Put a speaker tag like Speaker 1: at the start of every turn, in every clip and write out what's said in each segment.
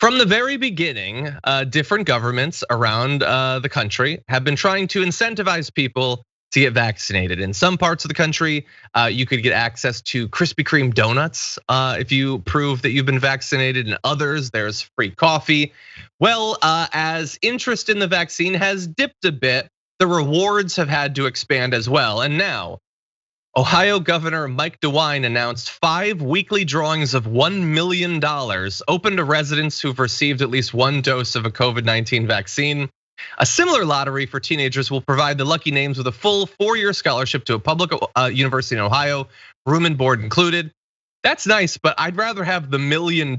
Speaker 1: From the very beginning, different governments around the country have been trying to incentivize people to get vaccinated. In some parts of the country, you could get access to Krispy Kreme donuts if you prove that you've been vaccinated. In others, there's free coffee. Well, as interest in the vaccine has dipped a bit, the rewards have had to expand as well. And now, Ohio Governor Mike DeWine announced 5 weekly drawings of $1 million open to residents who've received at least 1 dose of a COVID-19 vaccine. A similar lottery for teenagers will provide the lucky names with a full 4-year scholarship to a public university in Ohio, room and board included. That's nice, but I'd rather have the $1 million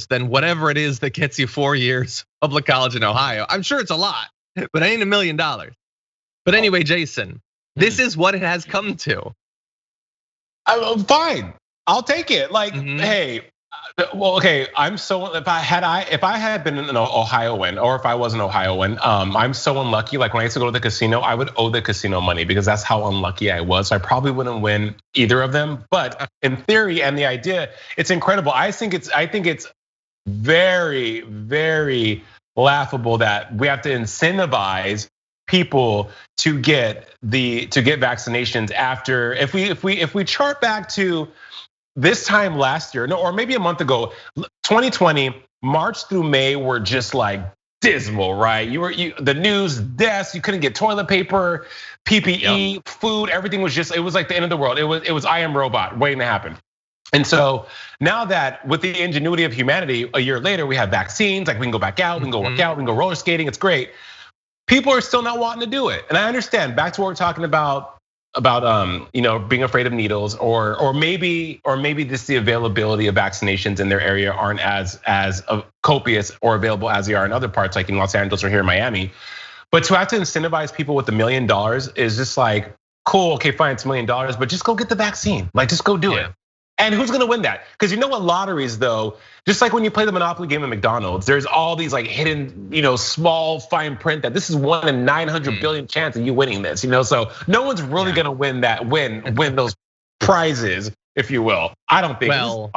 Speaker 1: than whatever it is that gets you 4 years public college in Ohio. I'm sure it's a lot, but it ain't $1 million. But anyway, Jason, this is what it has come to.
Speaker 2: Fine, I'll take it. Like, hey, well, okay. If I had been an Ohioan, or if I was an Ohioan, I'm so unlucky. Like when I used to go to the casino, I would owe the casino money because that's how unlucky I was. So I probably wouldn't win either of them. But in theory and the idea, it's incredible. I think it's very, very laughable that we have to incentivize people to get vaccinations after, if we chart back to this time last year, or maybe a month ago, 2020, March through May were just like dismal, right? The news, deaths, you couldn't get toilet paper, PPE, food, everything was just, it was like the end of the world. It was I Am Robot waiting to happen. And so now that with the ingenuity of humanity, a year later, we have vaccines, like we can go back out, we can go work out, we can go roller skating, it's great. People are still not wanting to do it. And I understand, back to what we're talking about being afraid of needles, or maybe this the availability of vaccinations in their area aren't as copious or available as they are in other parts, like in Los Angeles or here in Miami. But to have to incentivize people with $1 million is just like, cool, okay, fine, it's $1 million, but just go get the vaccine. Like, just go do it. And who's gonna win that? Because you know what, lotteries though, just like when you play the Monopoly game at McDonald's, there's all these like hidden, small fine print that this is 1 in 900 billion chance of you winning this. So no one's really gonna win those prizes, if you will. I don't think.
Speaker 1: Well,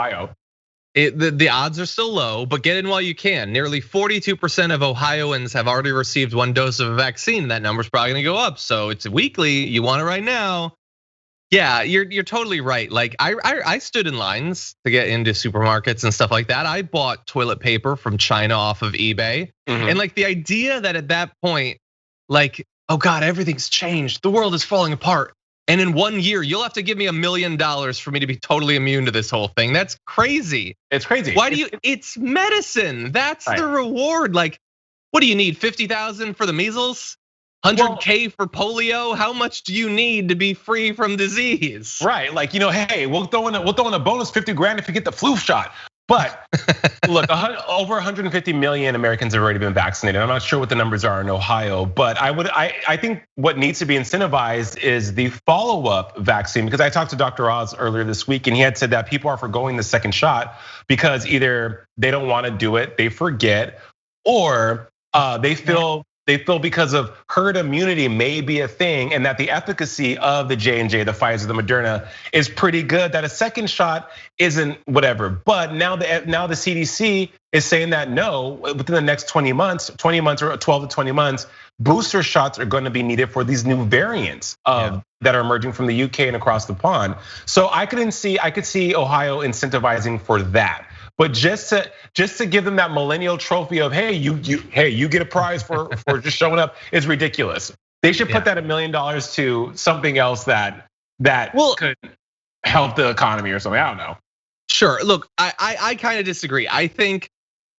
Speaker 1: the odds are still low, but get in while you can. Nearly 42% of Ohioans have already received 1 dose of a vaccine. That number's probably gonna go up. So it's weekly. You want it right now. Yeah, you're totally right. Like I stood in lines to get into supermarkets and stuff like that. I bought toilet paper from China off of eBay. And like the idea that at that point, like, oh God, everything's changed. The world is falling apart. And in 1 year, you'll have to give me $1 million for me to be totally immune to this whole thing. That's crazy.
Speaker 2: It's crazy.
Speaker 1: Why do it's medicine. That's the reward. Like, what do you need? 50,000 for the measles? 100K for polio? How much do you need to be free from disease?
Speaker 2: Right, like, hey, we'll throw in a bonus 50 grand if you get the flu shot. But look, over 150 million Americans have already been vaccinated. I'm not sure what the numbers are in Ohio, but I think what needs to be incentivized is the follow-up vaccine, because I talked to Dr. Oz earlier this week and he had said that people are forgoing the second shot because either they don't want to do it, they forget, or they feel because of herd immunity may be a thing, and that the efficacy of the J&J, the Pfizer, the Moderna is pretty good, that a second shot isn't whatever. But now the CDC is saying that no, within the next 20 months or 12 to 20 months, booster shots are going to be needed for these new variants that are emerging from the UK and across the pond. So I could see Ohio incentivizing for that. But just to give them that millennial trophy of you get a prize for just showing up is ridiculous. They should put that $1 million to something else that could help the economy or something. I don't know.
Speaker 1: Sure. Look, I kind of disagree. I think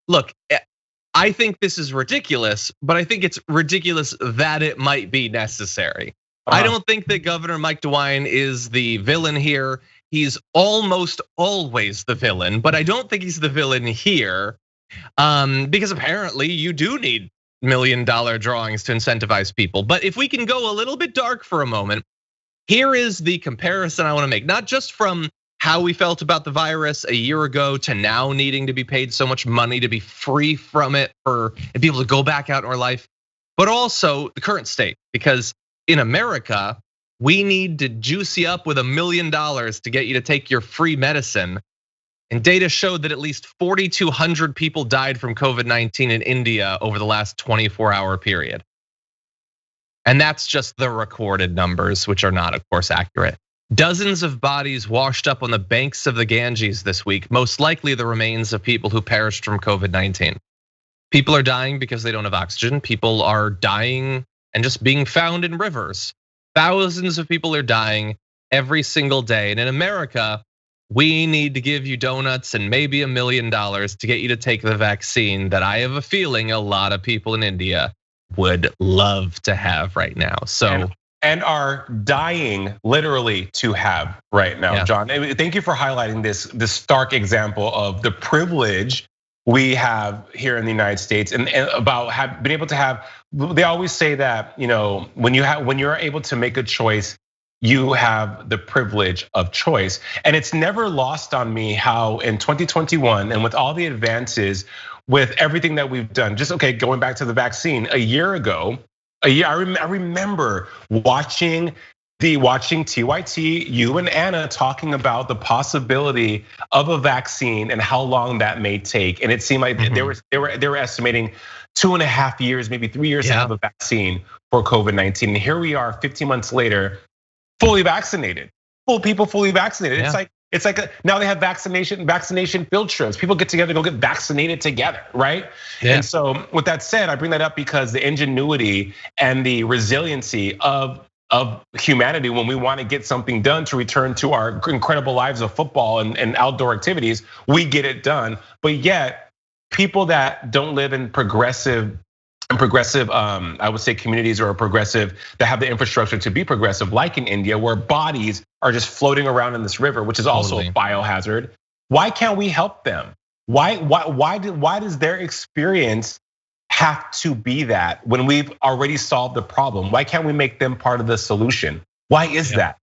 Speaker 1: this is ridiculous, but I think it's ridiculous that it might be necessary. I don't think that Governor Mike DeWine is the villain here. He's almost always the villain, but I don't think he's the villain here, because apparently you do need $1 million drawings to incentivize people. But if we can go a little bit dark for a moment, here is the comparison I want to make, not just from how we felt about the virus a year ago to now needing to be paid so much money to be free from it and be able to go back out in our life, but also the current state, because in America, we need to juice you up with $1 million to get you to take your free medicine. And data showed that at least 4,200 people died from COVID-19 in India over the last 24-hour period. And that's just the recorded numbers, which are not, of course, accurate. Dozens of bodies washed up on the banks of the Ganges this week, most likely the remains of people who perished from COVID-19. People are dying because they don't have oxygen. People are dying and just being found in rivers. Thousands of people are dying every single day. And in America, we need to give you donuts and maybe $1 million to get you to take the vaccine that I have a feeling a lot of people in India would love to have right now. So
Speaker 2: and are dying literally to have right now, yeah. John. Thank you for highlighting this stark example of the privilege we have here in the United States, and about being able to have. They always say that when you're able to make a choice, you have the privilege of choice. And it's never lost on me how in 2021, and with all the advances, with everything that we've done, just going back to the vaccine, a year ago, I remember watching TYT, you and Anna talking about the possibility of a vaccine and how long that may take. And it seemed like they were estimating 2.5 years, maybe 3 years to have a vaccine for COVID-19. And here we are 15 months later, fully vaccinated, people fully vaccinated. Yeah. It's like now they have vaccination field trips. People get together, go get vaccinated together, right? Yeah. And so with that said, I bring that up because the ingenuity and the resiliency of humanity when we want to get something done to return to our incredible lives of football and outdoor activities, we get it done. But yet, people that don't live in progressive, I would say communities or progressive that have the infrastructure to be progressive, like in India, where bodies are just floating around in this river, which is also a biohazard. Why can't we help them? Why does their experience have to be that when we've already solved the problem? Why can't we make them part of the solution? Why is that?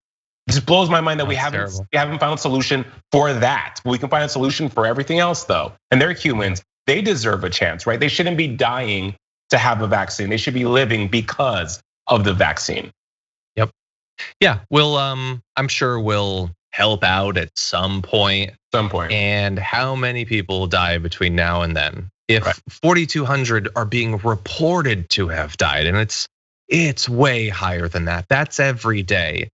Speaker 2: It just blows my mind that we haven't found a solution for that. We can find a solution for everything else though. And they're humans, they deserve a chance, right? They shouldn't be dying to have a vaccine. They should be living because of the vaccine.
Speaker 1: Yep. Yeah, I'm sure we'll help out at some point. And how many people will die between now and then? If 4,200 are being reported to have died, and it's way higher than that. That's every day.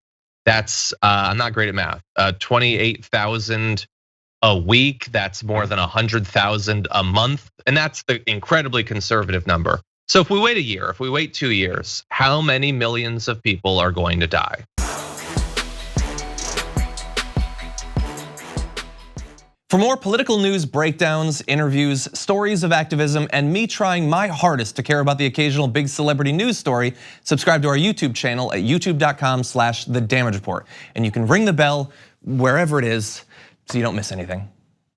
Speaker 1: That's I'm not great at math. 28,000 a week. That's more than 100,000 a month, and that's the incredibly conservative number. So if we wait a year, if we wait 2 years, how many millions of people are going to die?
Speaker 3: For more political news breakdowns, interviews, stories of activism, and me trying my hardest to care about the occasional big celebrity news story, subscribe to our YouTube channel at youtube.com/The Damage Report. And you can ring the bell wherever it is so you don't miss anything.